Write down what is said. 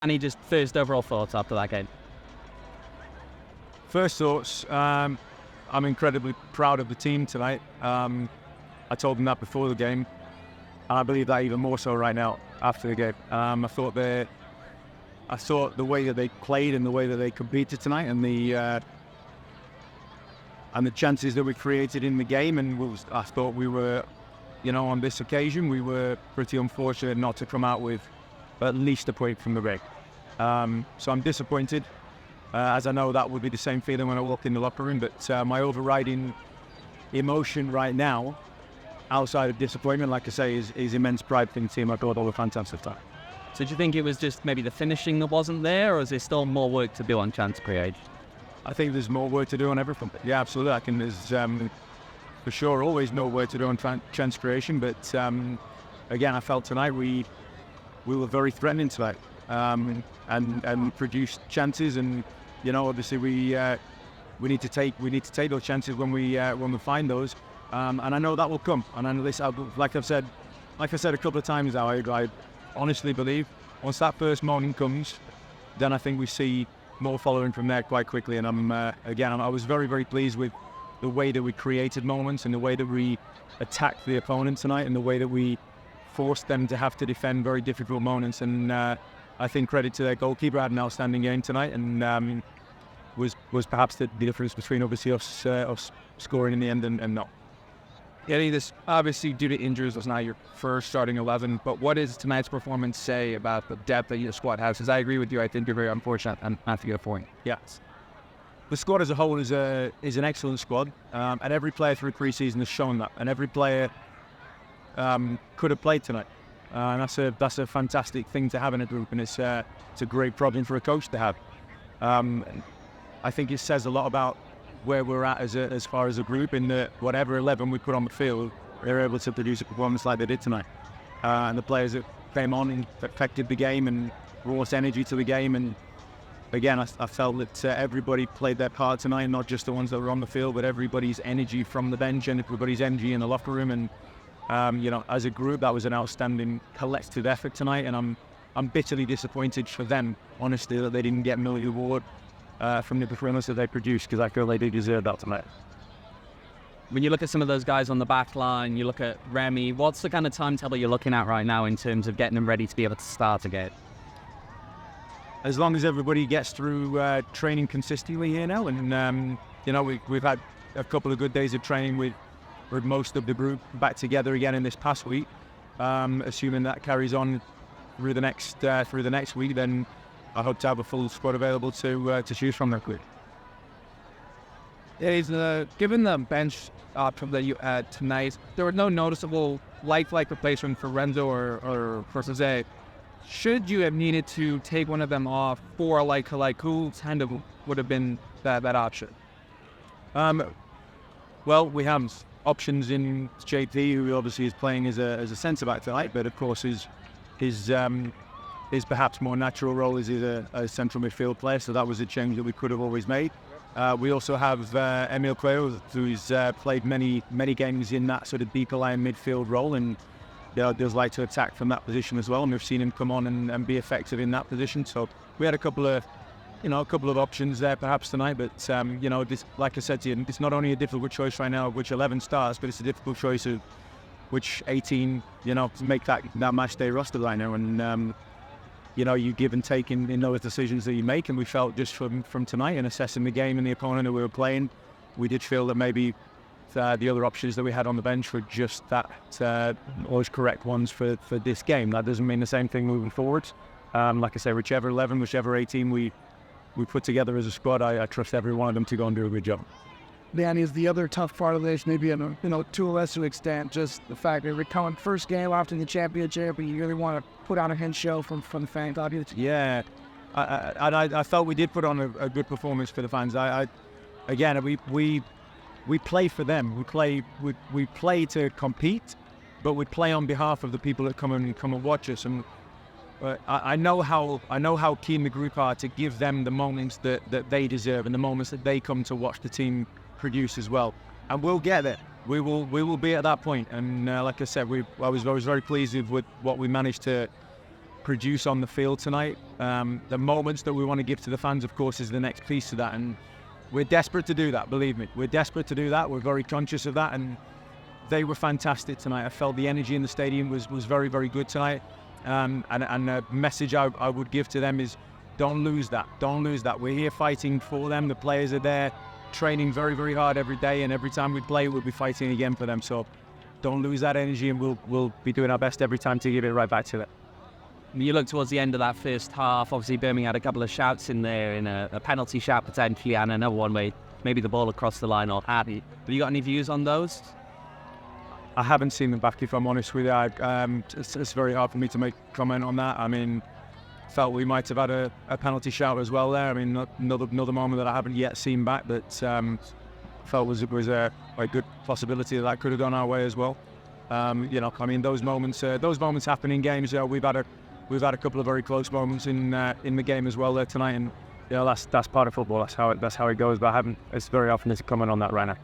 Any just first overall thoughts after that game? First thoughts, I'm incredibly proud of the team tonight. I told them that before the game, and I believe that even more so right now after the game. I thought the way that they played and the way that they competed tonight, and the chances that we created in the game, and I thought we were, on this occasion, we were pretty unfortunate not to come out with at least a point from the break. So I'm disappointed, as I know that would be the same feeling when I walked in the locker room, but my overriding emotion right now, outside of disappointment, like I say, is immense pride for the team. I thought all a fantastic time. So do you think it was just maybe the finishing that wasn't there, or is there still more work to do on chance creation? I think there's more work to do on everything. Yeah, absolutely. There's for sure always more work to do on chance creation, but again, I felt tonight we were very threatening tonight, and produced chances, and obviously we need to take those chances when we find those, and I know that will come. And I know this, like I've said a couple of times now, I honestly believe once that first moment comes, then I think we see more following from there quite quickly. And I was very, very pleased with the way that we created moments and the way that we attacked the opponent tonight and the way that we forced them to have to defend very difficult moments. And I think credit to their goalkeeper, had an outstanding game tonight, and was perhaps the difference between obviously us scoring in the end and not. Eddie, this obviously due to injuries was not your first starting 11, but what does tonight's performance say about the depth that your squad has? Because I agree with you, I think you're very unfortunate and not to get a point. Yes. The squad as a whole is an excellent squad, and every player through pre-season has shown that, and every player could have played tonight, and that's a fantastic thing to have in a group, and it's a great problem for a coach to have. I think it says a lot about where we're at as far as a group, in that whatever 11 we put on the field, they're able to produce a performance like they did tonight. And the players that came on and affected the game and brought energy to the game. And again, I felt that everybody played their part tonight, not just the ones that were on the field, but everybody's energy from the bench and everybody's energy in the locker room. And as a group, that was an outstanding collective effort tonight. And I'm bitterly disappointed for them, honestly, that they didn't get Millie Award from the performance that they produced, because I feel they do deserve that tonight. When you look at some of those guys on the back line, you look at Remy, what's the kind of timetable you're looking at right now in terms of getting them ready to be able to start again? As long as everybody gets through training consistently here now, and we've had a couple of good days of training with most of the group back together again in this past week. Assuming that carries on through the next week, then I hope to have a full squad available to choose from that group. Yeah, given the bench option that you had tonight, there were no noticeable lifelike replacement for Renzo or for Jose. Should you have needed to take one of them off for a like who kind of would have been that option? Well, we have options in JP, who obviously is playing as a centre back tonight, but of course his perhaps more natural role is a central midfield player, so that was a change that we could have always made. We also have Emil Cuello, who's played many games in that sort of deeper line midfield role, and does like to attack from that position as well, and we've seen him come on and be effective in that position. So we had a couple of options there perhaps tonight, but this, like I said to you, it's not only a difficult choice right now of which 11 starts, but it's a difficult choice of which 18 to make that match day roster right now. And you give and take in those decisions that you make, and we felt just from tonight and assessing the game and the opponent that we were playing, we did feel that maybe the other options that we had on the bench were just those correct ones for this game. That doesn't mean the same thing moving forward. Like I say, whichever 11, whichever 18 we put together as a squad, I trust every one of them to go and do a good job. Danny, is the other tough part of this, maybe to a lesser extent, just the fact that we're coming first game after the championship, and you really want to put on a hint show from the fans, obviously. Yeah, I felt we did put on a good performance for the fans. We play for them. We play to compete, but we play on behalf of the people that come and watch us. And I know how keen the group are to give them the moments that they deserve and the moments that they come to watch the team produce as well. And we'll get there. We will be at that point. And like I said, I was very pleased with what we managed to produce on the field tonight. The moments that we want to give to the fans, of course, is the next piece to that, and we're desperate to do that, believe me. We're desperate to do that. We're very conscious of that, and they were fantastic tonight. I felt the energy in the stadium was very, very good tonight. And a message I would give to them is don't lose that. Don't lose that. We're here fighting for them. The players are there training very, very hard every day, and every time we play, we'll be fighting again for them. So don't lose that energy, and we'll be doing our best every time to give it right back to it. You look towards the end of that first half, obviously Birmingham had a couple of shouts in there, in a penalty shout potentially, and another one where maybe the ball across the line or had it. Have you got any views on those? I haven't seen them back, if I'm honest with you. It's very hard for me to make comment on that. I mean, felt we might have had a penalty shout as well there. I mean, another moment that I haven't yet seen back, but felt was a good possibility that could have gone our way as well. I mean, those moments happen in games. We've had a couple of very close moments in the game as well there tonight, and that's part of football. That's how it goes. But it's very often to comment on that right now.